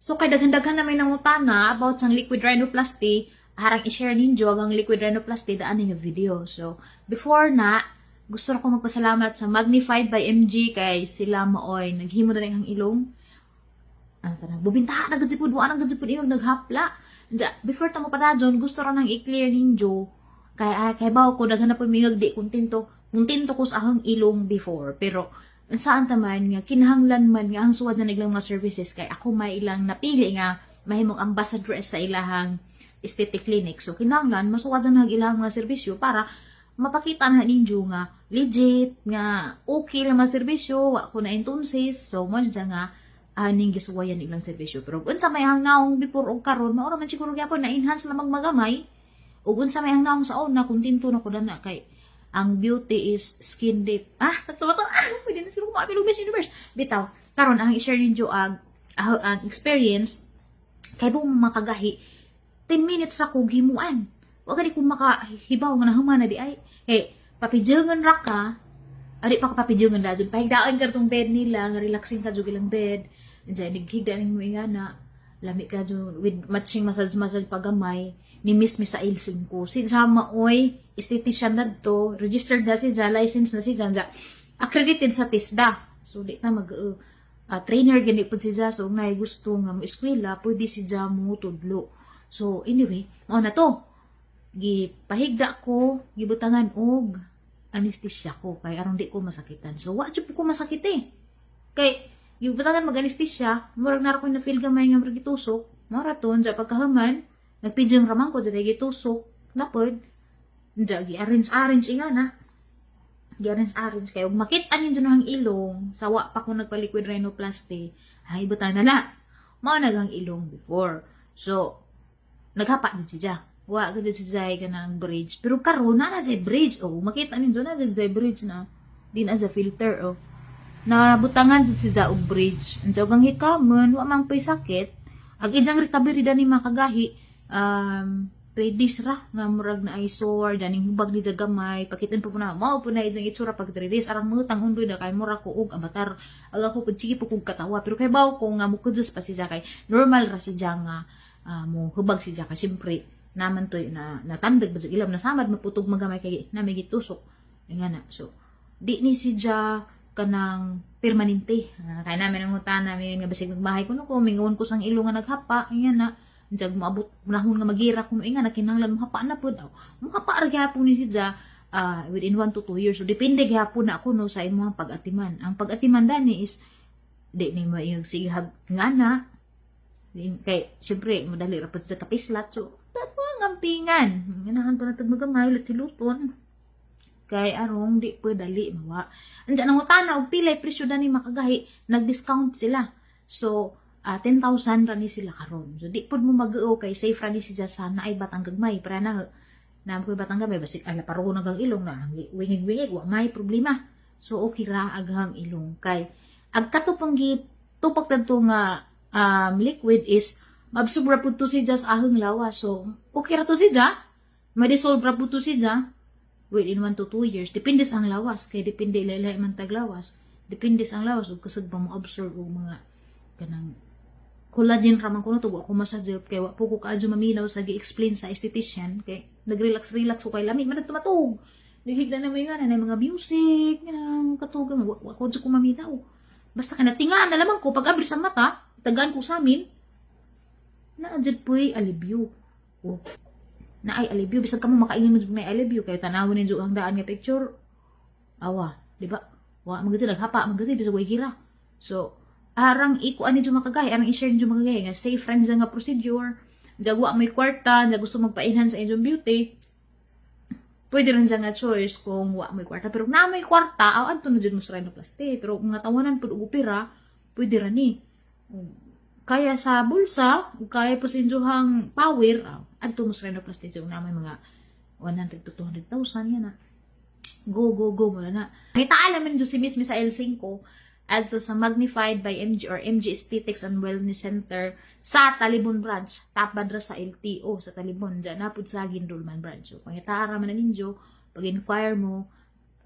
So kay daghan-daghan na may nangutana about sang liquid rhinoplasty, harang i-share ninyo ang liquid rhinoplasty daan nga video. So before na, gusto ko magpasalamat sa Magnified by MG kay sila maoy naghimo na ang ilong. Ano ta na, bubintaha na gud pud, wa na gud pud iyog naghapla. Before ta mo padadyon, gusto ra nang i-clear ninyo kay bawo ko daghan na po mingag di kontento ko sa ahang ilong before, pero saan taman nga kinahanglan man nga ang suwad na ilang mga services kay ako may ilang napili nga mahimong ambassador sa ilahang aesthetic clinic. So kinahanglan masuwad na ilang mga serbisyo para mapakita na ninyo nga legit nga okay lang mga serbisyo, wa ko na intunsis. So mo nga aning gisuwayan ilang serbisyo. Pero unsa may hangnaong before og karon mao ra man siguro gyapon na enhance lamang magamay. Ug unsa may hangnaong sa una kontento na ko dana kay ang beauty is skin deep. Sakto ba to? Pwede na siguro kumapilog Miss Universe. Bitaw, karon ang i-share ninyo ang experience kay buong makagahi 10 minutes ra ko gimuan. Wa gani ko makahibaw nga nahuman na di ay. Papidyangan ra ka. Ari pa ka papidyangan dadun. Pahigdaan ka tong bed nila, nga relaxing ka jud ilang bed. Diyan nighigda ning mo ingana. Lami ka jud with matching massage pagamay ni Miss Misael 5. Si Jama oy, esthetician na to, registered na siya, licensed na siya, accredited sa TISDA. So, di na trainer gani po siya. So, ngay gusto nga mo eskwela, pwede siya mo tudlo. So, anyway, na to. Gipahigda ko, gibutangan og anesthesia ko. Kay aron di ko masakitan. So, wa jud ko masakit eh. Kay, gibutangan mag-anesthesia, murag na ko na feel gamay nga murag gitusok, maraton, sa pagkahaman, nagpidyang ramang ko, dyan gitusok, napod, dyan gi-arrange ingana, gi-arrange, kaya huwag makita ninyo na ang ilong, sawa pa kung nagpa-liquid rhinoplasty, ay buta na la, maanagang ilong before. So, naghapa din siya, wa ka din siya ka ng bridge, pero karon na siya bridge, makita ninyo na siya bridge na, di na siya filter, na butangan din siya og bridge, ang jagang hikaman, wa mang pay sakit, ang ilang recovery dani makagahi, predis ra nga murag na ay sore daning hubag ni gamay pakitan po na mao po na ijang itsura pag predis arang mutang undoy na kay mura ko og amatar ala ko pud sige po kog katawa pero kay baw ko nga mukudos pa siya kay normal ra siya nga mo hubag siya kay siyempre naman toy na natandag ba sa ilam na samad maputog magamay kay na may gitusok nga na so di ni siya kanang permanente kay namin ang utan namin nga basig magbahay ko no ko mingon ko sang ilo nga naghapa nga na jag maabot nahon nga magira kung inga nakinahanglan mo hapa na pud mo hapa ra gyapon ni siya within 1 to 2 years so depende gyapon na ako no sa imong pag-atiman ang pag-atiman dani is di ni maayog sigihag ngana kay syempre madali ra pud sa kapislat so tatwa ngampingan ganahan to na tag magamay latiluton kay arong di pud dali mawa anja nang utana og pilay presyo dani makagahi nag-discount sila so 10,000 ra ni sila karon. So di pud mo mag-o kay safe ra ni siya sana ay batang gagmay para na ko batang gagmay basig ala paro nagang ilong na wingig-wingig wa may problema. So okay ra aghang ilong kay agkatupang tupak kadto nga liquid is mabsub ra pud to siya sa ahang lawas. So okay ra to siya. Ma-dissolve ra pud to siya within 1 to 2 years. Depende sa ang lawas kay depende laylay man tag lawas. Depende sa ang lawas ug kusog ba mo absorb og mga kanang collagen raman ko no to ako massage kay wa po ko kaadyo maminaw sa gi-explain sa esthetician kay nag-relax ko kay lami man tumatug nihigda na may nga na mga music nga katugang wa ko ko maminaw basta kana tingaan na lamang ko pag abri sa mata tagaan ko sa amin na adjud poy alibyo na ay alibyo bisag kamo makaingon mo may alibyo kay tanawon ninyo ang daan nga picture awa di ba wa magati naghapa magati bisag way gira so arang ikuan ni makagay arang i-share ni makagay nga safe friends nga procedure jagwa may kwarta nga gusto magpa-enhance sa inyong beauty pwede rin nga choice kung wa may kwarta pero na may kwarta anto na jud mo sa rhinoplasty pero kung tawanan pud og opera pwede ra ni kaya sa bulsa kaya po sa inyong power anto mo sa rhinoplasty jud na may mga 100 to 200,000 yan na go mo na kita alaman jud si Miss Misael 5 adto sa Magnified by MG or MG Aesthetics and Wellness Center sa Talibon branch. Tapad ra sa LTO sa Talibon. Diyan na po sa Gindulman branch. So, pangitara man na ninyo, pag-inquire mo,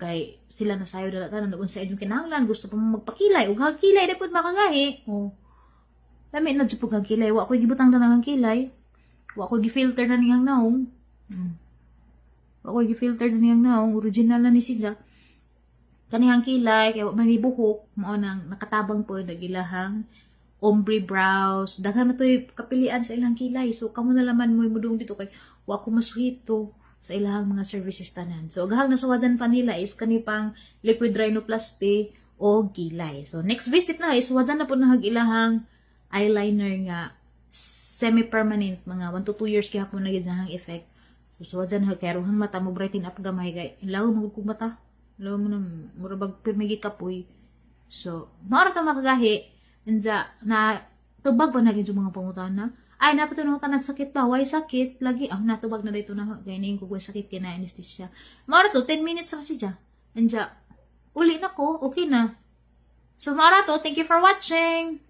kay sila na sayo dalatan, noon sa inyong kinahanglan, gusto pa mo magpakilay, ug hagkilay, dapat makagahi. Lami na jud pug ang kilay, wa ko gibutang na ang kilay. Wa ko gi-filter na niyang naong. Wa ko gi-filter na niyang naong, original na ni siya. Kanihang kilay kay wa man ni buhok, mao nang nakatabang po nagilahang ombre brows. Daghan man toy kapilian sa ilang kilay. So kamo na laman mo mudung dito kay wa ko masukito sa ilang mga services tanan. So agahang nasuwadan pa nila is kanipang liquid rhinoplasty o kilay. So next visit na is wajan na po na ilahang eyeliner nga semi-permanent, mga 1 to 2 years kihapon na gid effect. So wajan na kay aruhang mata mo brighten up gamay kay ilaw mo kog mata. Ilaw mo na murabag pirmigi kapoy. So mao ra ta makagahi inja na tubag ba na gid yung mga pangutana. Ay napatunaw ka nagsakit ba? Why sakit? Lagi natubag na dito na gaynin ko sakit kay na anesthesia. Mao ra to 10 minutes ra siya. Inja uli na ko, okay na. So, Mara to, thank you for watching!